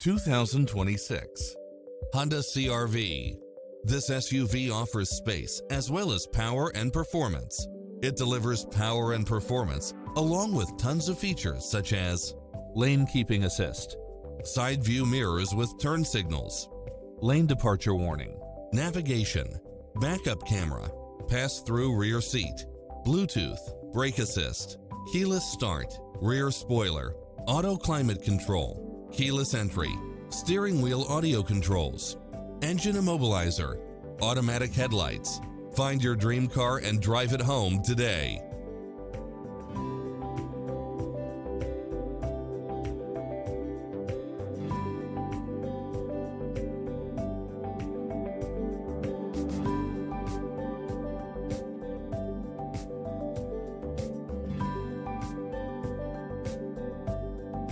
2026 Honda CR-V. This SUV offers space as well as power and performance. It delivers power and performance along with tons of features such as lane keeping assist, side view mirrors with turn signals, lane departure warning, navigation, backup camera, pass-through rear seat, Bluetooth, brake assist, keyless start, rear spoiler, auto climate control, keyless entry, steering wheel audio controls, engine immobilizer, automatic headlights. Find your dream car and drive it home today.